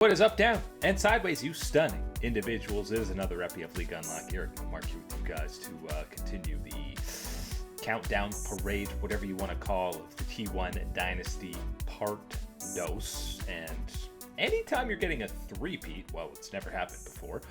What is up, down, and sideways, you stunning individuals? It is another epi of League Unlock. Eric will march with you guys to continue the countdown parade, whatever you want to call, of the T1 Dynasty Part Dos. And anytime you're getting a three-peat, well, it's never happened before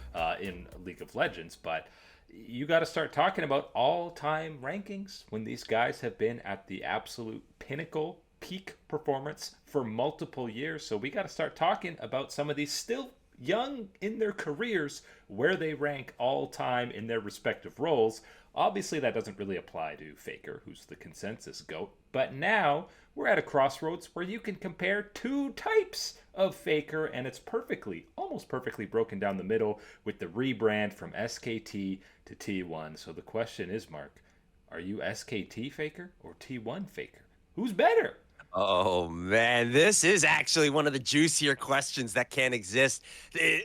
in League of Legends, but you got to start talking about all-time rankings when these guys have been at the absolute pinnacle, peak performance for multiple years. So we got to start talking about some of these still young in their careers, where they rank all time in their respective roles. Obviously that doesn't really apply to Faker, who's the consensus GOAT, but now we're at a crossroads where you can compare two types of Faker, and it's almost perfectly broken down the middle with the rebrand from SKT to T1. So the question is, Mark, are you SKT Faker or T1 Faker? Who's better? Oh man, this is actually one of the juicier questions that can exist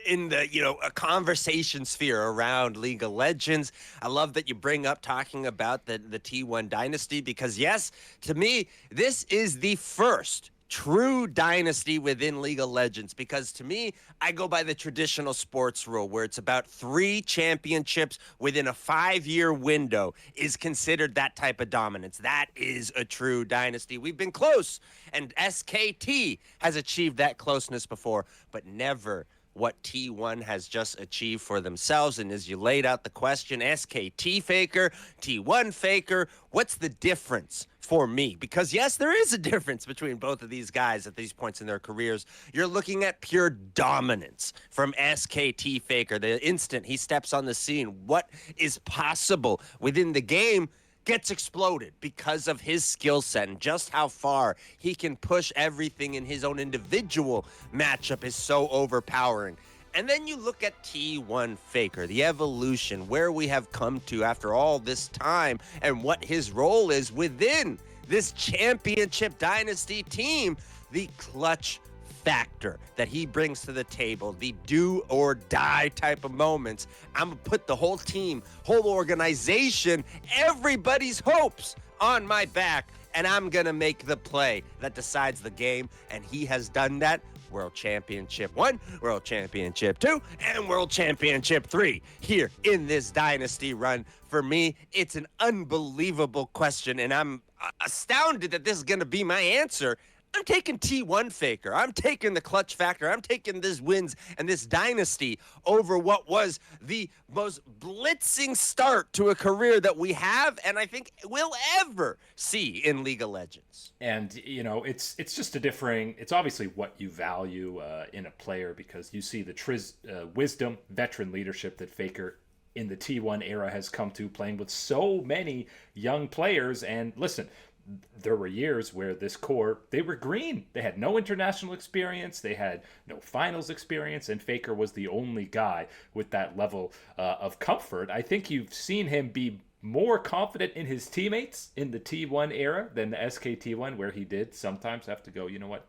in the, a conversation sphere around League of Legends. I love that you bring up talking about the T1 dynasty, because yes, to me, this is the first true dynasty within League of Legends, because to me, I go by the traditional sports rule where it's about 3 championships within a 5-year window is considered that type of dominance. That is a true dynasty. We've been close, and SKT has achieved that closeness before, but never what T1 has just achieved for themselves. And as you laid out the question, SKT Faker, T1 Faker, what's the difference for me? Because yes, there is a difference between both of these guys at these points in their careers. You're looking at pure dominance from SKT Faker. The instant he steps on the scene, what is possible within the game gets exploded because of his skill set, and just how far he can push everything in his own individual matchup is so overpowering. And then you look at T1 Faker, the evolution, where we have come to after all this time, and what his role is within this championship dynasty team, the clutch factor that he brings to the table, the do or die type of moments. I'm gonna put the whole team, whole organization, everybody's hopes on my back, and I'm gonna make the play that decides the game. And he has done that. World Championship 1, World Championship 2, and World Championship 3 here in this dynasty run. For me, it's an unbelievable question, and I'm astounded that this is gonna be my answer. I'm taking T1 Faker. I'm taking the clutch factor. I'm taking this wins and this dynasty over what was the most blitzing start to a career that we have, and I think we'll ever see in League of Legends. And, it's just it's obviously what you value in a player, because you see the wisdom, veteran leadership that Faker in the T1 era has come to, playing with so many young players. And listen, there were years where this core, they were green. They had no international experience. They had no finals experience. And Faker was the only guy with that level of comfort. I think you've seen him be more confident in his teammates in the T1 era than the SKT one, where he did sometimes have to go, you know what,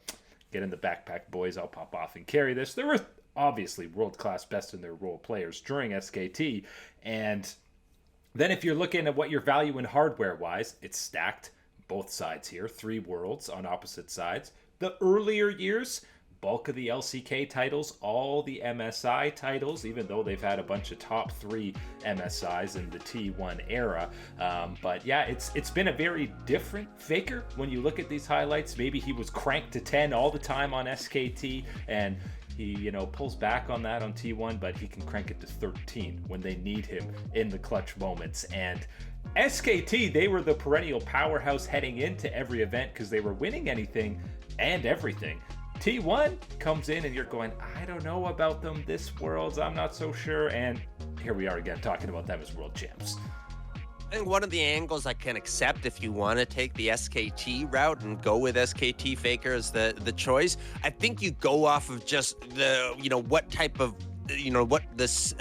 get in the backpack, boys. I'll pop off and carry this. There were obviously world-class best in their role players during SKT. And then if you're looking at what you're valuing hardware-wise, it's stacked. Both sides here, 3 worlds on opposite sides. The earlier years, bulk of the LCK titles, all the MSI titles, even though they've had a bunch of top 3 MSIs in the T1 era. But yeah, it's been a very different Faker when you look at these highlights. Maybe he was cranked to 10 all the time on SKT, and he, pulls back on that on T1, but he can crank it to 13 when they need him in the clutch moments. And SKT, they were the perennial powerhouse heading into every event because they were winning anything and everything. T1 comes in and you're going, I don't know about them this Worlds, I'm not so sure. And here we are again talking about them as world champs. I think one of the angles I can accept, if you want to take the SKT route and go with SKT Faker as the choice, I think you go off of just the, what type of, what this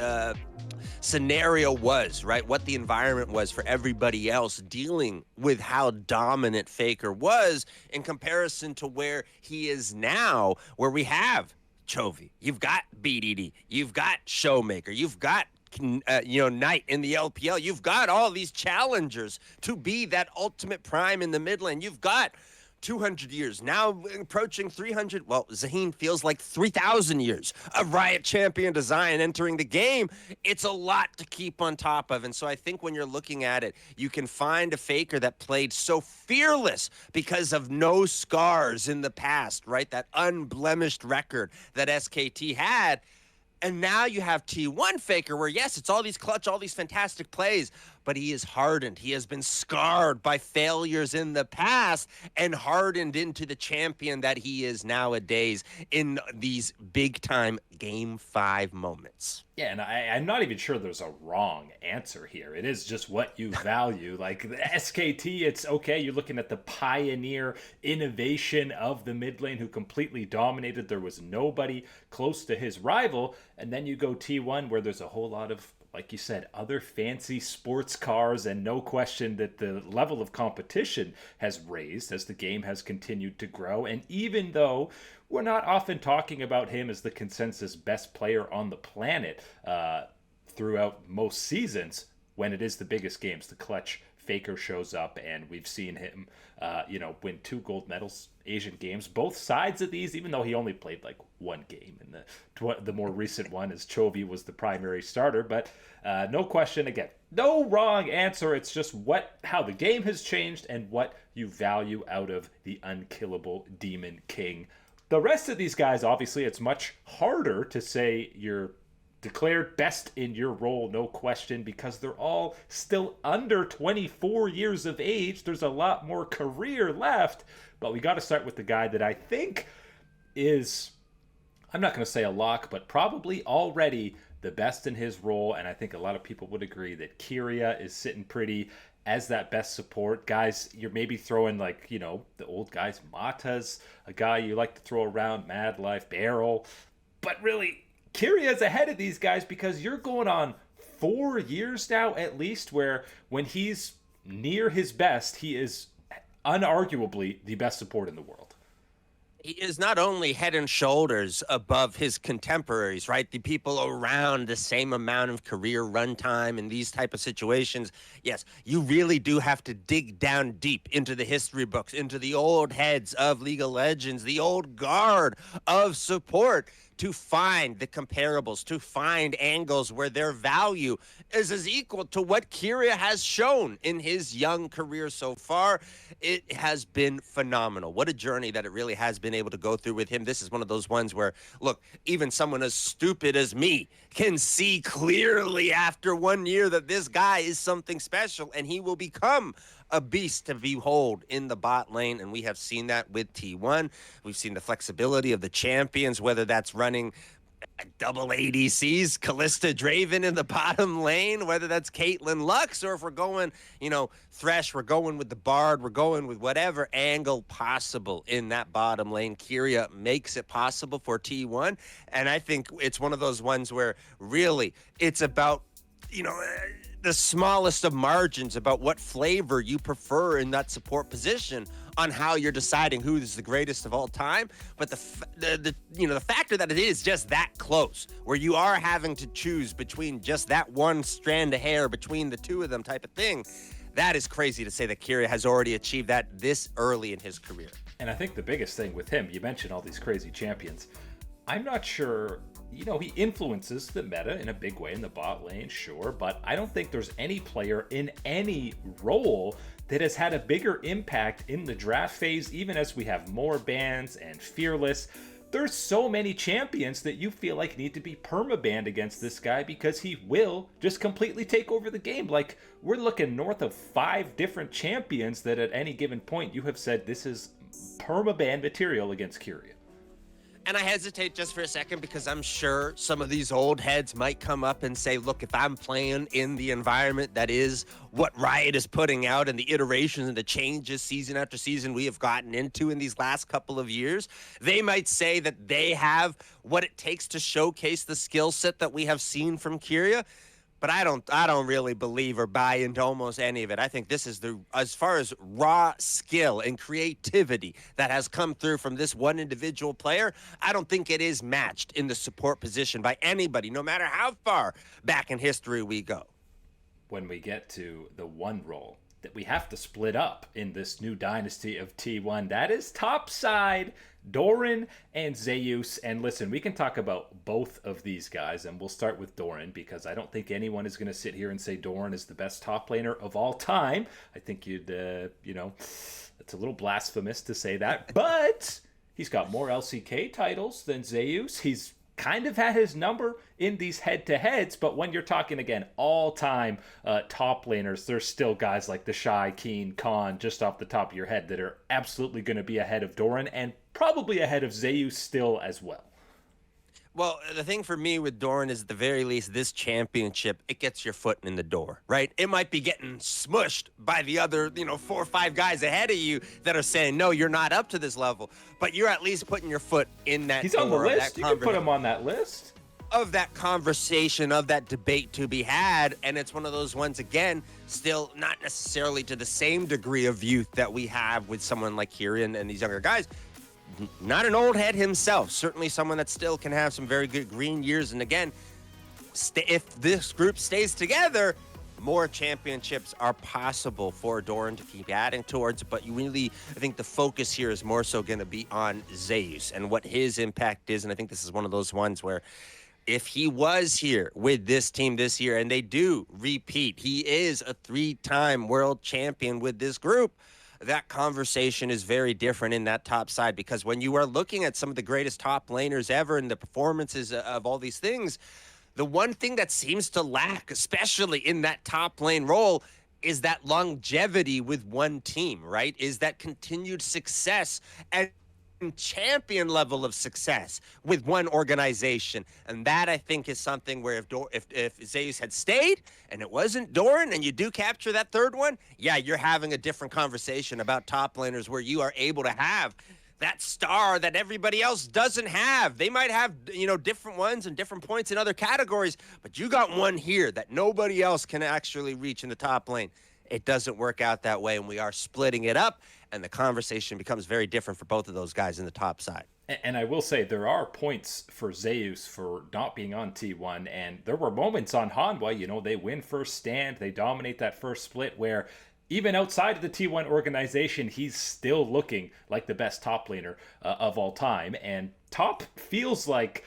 scenario was, right? What the environment was for everybody else dealing with how dominant Faker was in comparison to where he is now, where we have Chovy, you've got BDD, you've got Showmaker, you've got Knight in the LPL. You've got all these challengers to be that ultimate prime in the mid lane. You've got 200 years, now approaching 300. Well, Zaheen feels like 3,000 years of Riot champion design entering the game. It's a lot to keep on top of. And so I think when you're looking at it, you can find a Faker that played so fearless because of no scars in the past, right? That unblemished record that SKT had. And now you have T1 Faker where, yes, it's all these clutch, all these fantastic plays, but he is hardened. He has been scarred by failures in the past and hardened into the champion that he is nowadays in these big-time Game 5 moments. Yeah, and I'm not even sure there's a wrong answer here. It is just what you value. Like the SKT, it's okay. You're looking at the pioneer innovation of the mid lane who completely dominated. There was nobody close to his rival. And then you go T1 where there's a whole lot of, like you said, other fancy sports cars, and no question that the level of competition has raised as the game has continued to grow. And even though we're not often talking about him as the consensus best player on the planet throughout most seasons, when it is the biggest games, the clutch Faker shows up, and we've seen him, win 2 gold medals Asian games. Both sides of these, even though he only played like one game, and the more recent one as Chovy was the primary starter. But no question, again, no wrong answer. It's just how the game has changed and what you value out of the unkillable Demon King. The rest of these guys, obviously, it's much harder to say you're declared best in your role, no question, because they're all still under 24 years of age. There's a lot more career left, but we got to start with the guy that I think is, I'm not going to say a lock, but probably already the best in his role, and I think a lot of people would agree that Keria is sitting pretty as that best support. Guys, you're maybe throwing the old guys. Mata's a guy you like to throw around, Mad Life, Barrel, but really Keria's ahead of these guys because you're going on 4 years now at least where when he's near his best, he is unarguably the best support in the world. He is not only head and shoulders above his contemporaries, right? The people around the same amount of career runtime in these type of situations. Yes, you really do have to dig down deep into the history books, into the old heads of League of Legends, the old guard of support, to find the comparables, to find angles where their value is as equal to what Keria has shown in his young career so far. It has been phenomenal. What a journey that it really has been able to go through with him. This is one of those ones where, look, even someone as stupid as me can see clearly after 1 year that this guy is something special, and he will become a beast to behold in the bot lane, and we have seen that with T1. We've seen the flexibility of the champions, whether that's running double ADCs, Callista Draven in the bottom lane, whether that's Caitlyn Lux, or if we're going, Thresh, we're going with the Bard, we're going with whatever angle possible in that bottom lane. Keria makes it possible for T1, and I think it's one of those ones where really it's about, the smallest of margins about what flavor you prefer in that support position on how you're deciding who is the greatest of all time. But the factor that it is just that close, where you are having to choose between just that one strand of hair between the two of them type of thing, that is crazy to say that Keria has already achieved that this early in his career. And I think the biggest thing with him, you mentioned all these crazy champions. I'm not sure, he influences the meta in a big way in the bot lane, sure, but I don't think there's any player in any role that has had a bigger impact in the draft phase, even as we have more bans and Fearless. There's so many champions that you feel like need to be permabanned against this guy because he will just completely take over the game. Like, we're looking north of 5 different champions that at any given point you have said this is permaban material against Keria. And I hesitate just for a second because I'm sure some of these old heads might come up and say, look, if I'm playing in the environment that is what Riot is putting out and the iterations and the changes season after season we have gotten into in these last couple of years, they might say that they have what it takes to showcase the skill set that we have seen from Keria. But I don't really believe or buy into almost any of it. I think this is as far as raw skill and creativity that has come through from this one individual player, I don't think it is matched in the support position by anybody, no matter how far back in history we go. When we get to the one role, that we have to split up in this new dynasty of T1. That is top side, Doran and Zeus. And listen, we can talk about both of these guys, and we'll start with Doran because I don't think anyone is going to sit here and say Doran is the best top laner of all time. I think you'd, it's a little blasphemous to say that, but he's got more LCK titles than Zeus. He's kind of had his number in these head-to-heads, but when you're talking, again, all-time top laners, there's still guys like the Shy, Keen, Khan, just off the top of your head, that are absolutely going to be ahead of Doran and probably ahead of Zeus still as well. Well, the thing for me with Doran is, at the very least, this championship, it gets your foot in the door, right? It might be getting smushed by the other, 4 or 5 guys ahead of you that are saying, no, you're not up to this level. But you're at least putting your foot in that door. He's on the list. You can put him on that list. Of that conversation, of that debate to be had. And it's one of those ones, again, still not necessarily to the same degree of youth that we have with someone like Keria and these younger guys. Not an old head himself, certainly someone that still can have some very good green years. And again, if this group stays together, more championships are possible for Doran to keep adding towards. But you really, I think the focus here is more so going to be on Zeus and what his impact is. And I think this is one of those ones where if he was here with this team this year and they do repeat, he is a 3-time world champion with this group. That conversation is very different in that top side, because when you are looking at some of the greatest top laners ever and the performances of all these things, the one thing that seems to lack, especially in that top lane role, is that longevity with one team, right? Is that continued success and champion level of success with one organization. And that, I think, is something where if Zeus had stayed and it wasn't Doran and you do capture that third one, yeah, you're having a different conversation about top laners where you are able to have that star that everybody else doesn't have. They might have, different ones and different points in other categories, but you got one here that nobody else can actually reach in the top lane. It doesn't work out that way, and we are splitting it up, and the conversation becomes very different for both of those guys in the top side. And I will say there are points for Zeus for not being on T1, and there were moments on Hanwha, they win first stand, they dominate that first split, where even outside of the T1 organization, he's still looking like the best top laner of all time. And top feels like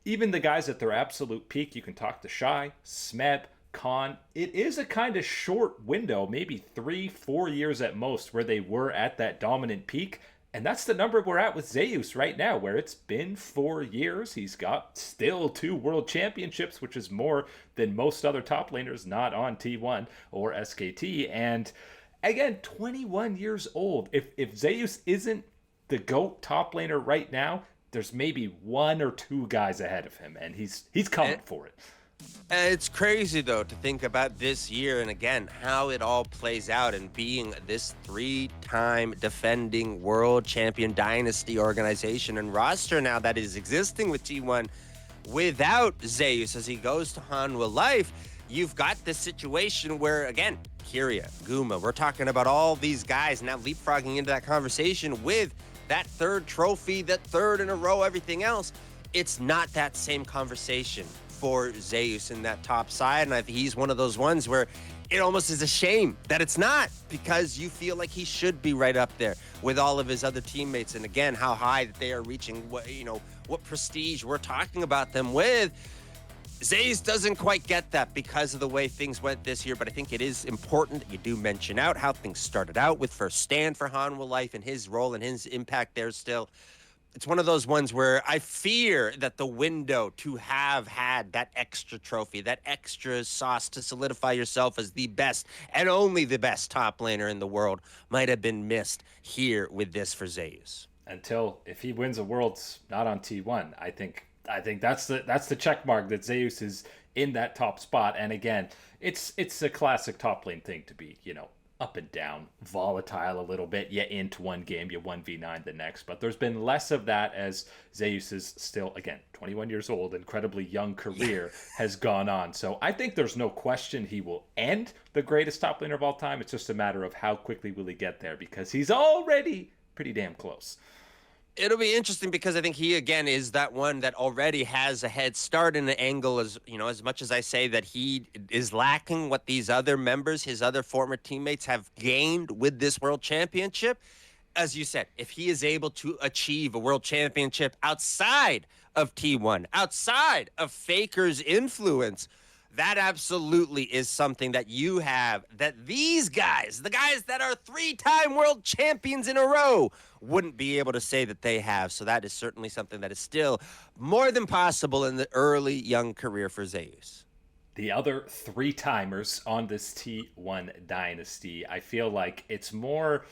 even the guys at their absolute peak, you can talk to Shy, Smeb, Khan, it is a kind of short window, maybe 3-4 years at most, where they were at that dominant peak. And that's the number we're at with Zeus right now, where it's been 4 years. He's got still 2 world championships, which is more than most other top laners not on T1 or SKT. And again, 21 years old. If Zeus isn't the GOAT top laner right now, there's maybe 1 or 2 guys ahead of him, and he's coming for it. It's crazy, though, to think about this year and, again, how it all plays out, and being this 3-time defending world champion dynasty organization and roster now that is existing with T1 without Zeus as he goes to Hanwha Life. You've got this situation where, again, Keria, Guma, we're talking about all these guys now leapfrogging into that conversation with that 3rd trophy, that 3rd in a row, everything else. It's not that same conversation for Zeus in that top side, and I think he's one of those ones where it almost is a shame that it's not, because you feel like he should be right up there with all of his other teammates, and again, how high that they are reaching, what prestige we're talking about them with. Zeus doesn't quite get that because of the way things went this year, but I think it is important that you do mention out how things started out with first stand for Hanwha Life and his role and his impact there still. It's one of those ones where I fear that the window to have had that extra trophy, that extra sauce to solidify yourself as the best and only the best top laner in the world might have been missed here with this for Zeus. Until if he wins a Worlds not on T1, I think that's the check mark that Zeus is in that top spot. And again, it's a classic top lane thing to be, up and down, volatile a little bit. You int one game, you 1v9 the next. But there's been less of that as Zeus is still, again, 21 years old, incredibly young career has gone on. So I think there's no question he will end the greatest top laner of all time. It's just a matter of how quickly will he get there, because he's already pretty damn close. It'll be interesting because I think he again is that one that already has a head start in the angle. As you know, as much as I say that he is lacking what these other members, his other former teammates, have gained with this world championship. As you said, if he is able to achieve a world championship outside of T1, outside of Faker's influence, that absolutely is something that you have that these guys, the guys that are 3-time world champions in a row, wouldn't be able to say that they have. So that is certainly something that is still more than possible in the early young career for Zeus. The other 3-timers on this T1 dynasty, I feel like it's more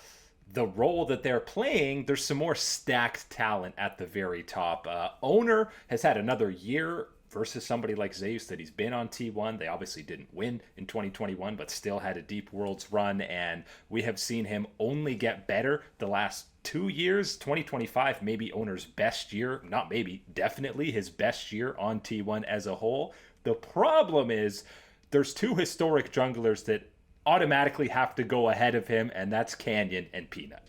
the role that they're playing. There's some more stacked talent at the very top. Oner has had another year versus somebody like Zeus that he's been on T1. They obviously didn't win in 2021, but still had a deep Worlds run, and we have seen him only get better the last 2 years. 2025, maybe Oner's best year. Not maybe, definitely his best year on T1 as a whole. The problem is there's 2 historic junglers that automatically have to go ahead of him, and that's Canyon and Peanut.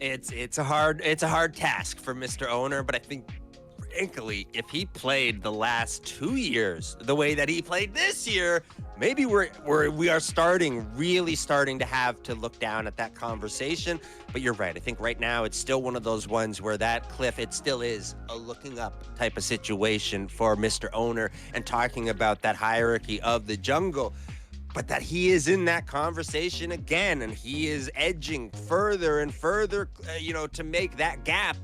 It's a hard task for Mr. Oner, but I think frankly, if he played the last 2 years the way that he played this year, maybe we are really starting to have to look down at that conversation. But you're right. I think right now it's still one of those ones where that cliff, it still is a looking up type of situation for Mr. Oner, and talking about that hierarchy of the jungle. But that he is in that conversation again, and he is edging further and further, to make that gap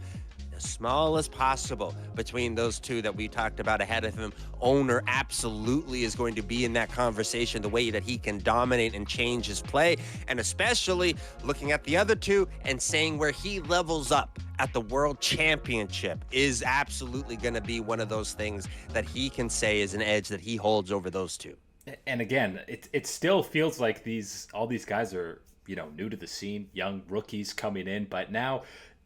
as small as possible between those two that we talked about ahead of him. Oner absolutely is going to be in that conversation, the way that he can dominate and change his play, and especially looking at the other two and saying where he levels up at the World Championship is absolutely going to be one of those things that he can say is an edge that he holds over those two. And again, it still feels like all these guys are, new to the scene, young rookies coming in, but now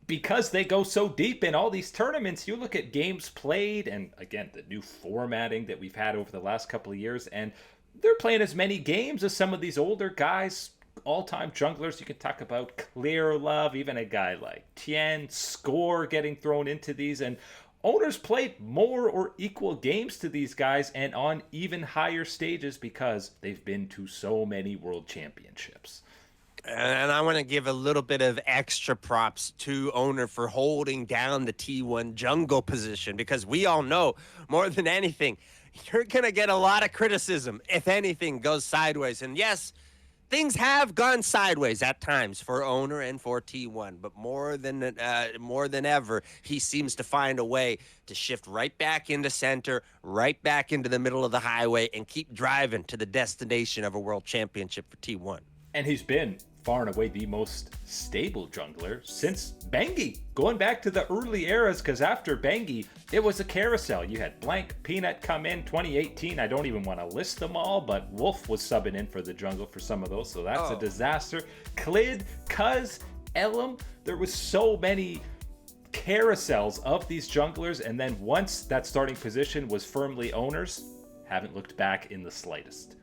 because they go so deep in all these tournaments, you look at games played and again, the new formatting that we've had over the last couple of years, and they're playing as many games as some of these older guys, all-time junglers. You can talk about Clear Love, even a guy like Tien, Score getting thrown into these, and Oner's played more or equal games to these guys and on even higher stages because they've been to so many world championships. And I want to give a little bit of extra props to Oner for holding down the T1 jungle position, because we all know more than anything, you're going to get a lot of criticism if anything goes sideways. And yes, things have gone sideways at times for Oner and for T1, but more than ever, he seems to find a way to shift right back into center, right back into the middle of the highway, and keep driving to the destination of a world championship for T1. And he's been far and away the most stable jungler since Bengi, going back to the early eras, because after Bengi, it was a carousel. You had Blank, Peanut come in 2018. I don't even want to list them all, but Wolf was subbing in for the jungle for some of those, so that's a disaster. Clid, Cuz, Elam, there was so many carousels of these junglers, and then once that starting position was firmly Oner's, haven't looked back in the slightest.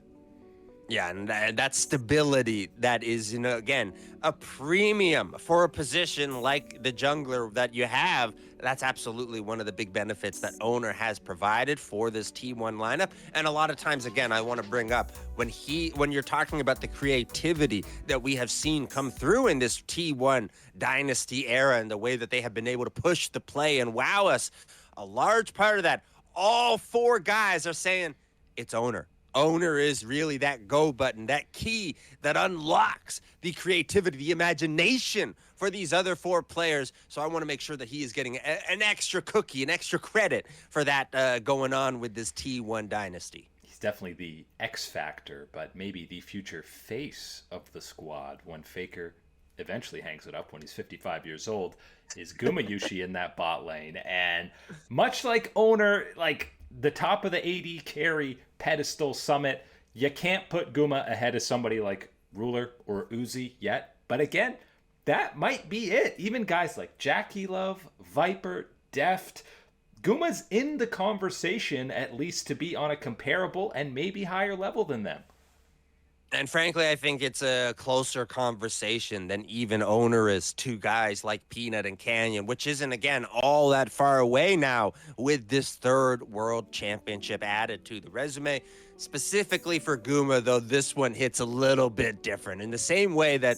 Yeah, and that stability that is, again, a premium for a position like the jungler that you have. That's absolutely one of the big benefits that Oner has provided for this T1 lineup. And a lot of times, again, I want to bring up when you're talking about the creativity that we have seen come through in this T1 dynasty era and the way that they have been able to push the play and wow us, a large part of that, all 4 guys are saying it's Oner. Oner is really that go button, that key that unlocks the creativity, the imagination for these other 4 players. So I want to make sure that he is getting an extra cookie, an extra credit for that going on with this T1 dynasty. He's definitely the X factor, but maybe the future face of the squad when Faker eventually hangs it up when he's 55 years old, is Gumayusi in that bot lane. And much like Oner, like the top of the AD carry pedestal summit, you can't put Guma ahead of somebody like Ruler or Uzi yet. But again, that might be it. Even guys like Jackie Love, Viper, Deft, Guma's in the conversation at least to be on a comparable and maybe higher level than them. And frankly, I think it's a closer conversation than even Oner is to guys like Peanut and Canyon, which isn't, again, all that far away now with this third world championship added to the resume. Specifically for Guma, though, this one hits a little bit different in the same way that,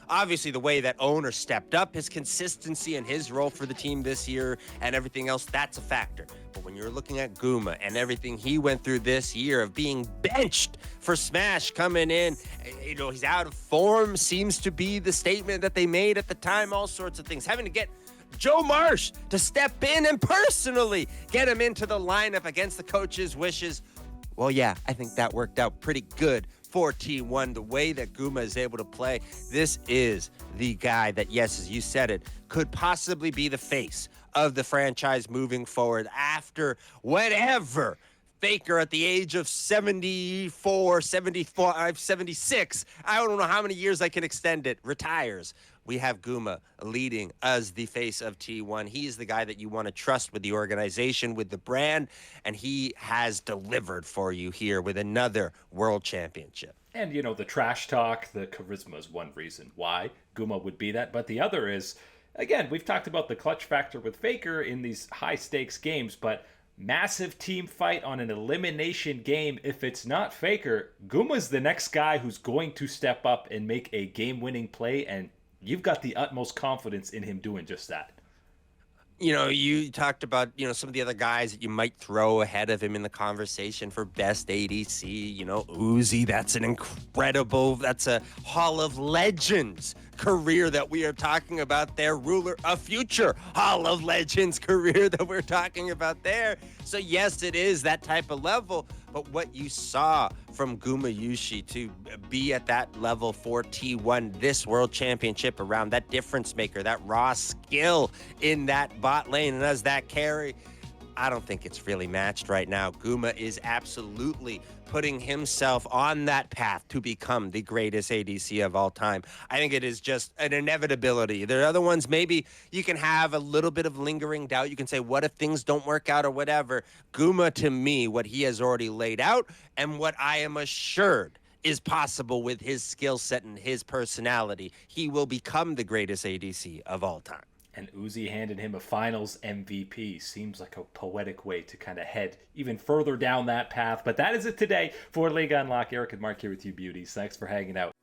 obviously the way that Oner stepped up, his consistency and his role for the team this year and everything else, that's a factor. But when you're looking at Guma and everything he went through this year of being benched for Smash coming in, he's out of form, seems to be the statement that they made at the time, all sorts of things. Having to get Joe Marsh to step in and personally get him into the lineup against the coach's wishes. Well, yeah, I think that worked out pretty good for T1. The way that Guma is able to play, this is the guy that, yes, as you said it, could possibly be the face of the franchise moving forward after whatever Faker at the age of 74, 75, 76, I don't know how many years I can extend it, retires. We have Guma leading as the face of T1. He's the guy that you want to trust with the organization, with the brand, and he has delivered for you here with another world championship. And, the trash talk, the charisma is one reason why Guma would be that. But the other is, again, we've talked about the clutch factor with Faker in these high-stakes games, but massive team fight on an elimination game, if it's not Faker, Guma's the next guy who's going to step up and make a game-winning play, and you've got the utmost confidence in him doing just that. You talked about, some of the other guys that you might throw ahead of him in the conversation for best ADC. Uzi, that's a Hall of Legends career that we are talking about there. Ruler of future Hall of Legends career that we're talking about there. So yes, it is that type of level. But what you saw from Gumayusi to be at that level for T1, this world championship around that difference maker, that raw skill in that bot lane, and as that carry, I don't think it's really matched right now. Guma is absolutely putting himself on that path to become the greatest ADC of all time. I think it is just an inevitability. There are other ones, maybe you can have a little bit of lingering doubt. You can say, what if things don't work out or whatever? Guma, to me, what he has already laid out and what I am assured is possible with his skill set and his personality, he will become the greatest ADC of all time. And Uzi handed him a finals MVP. Seems like a poetic way to kind of head even further down that path. But that is it today for League Unlock. Eric and Mark here with you, beauties. Thanks for hanging out.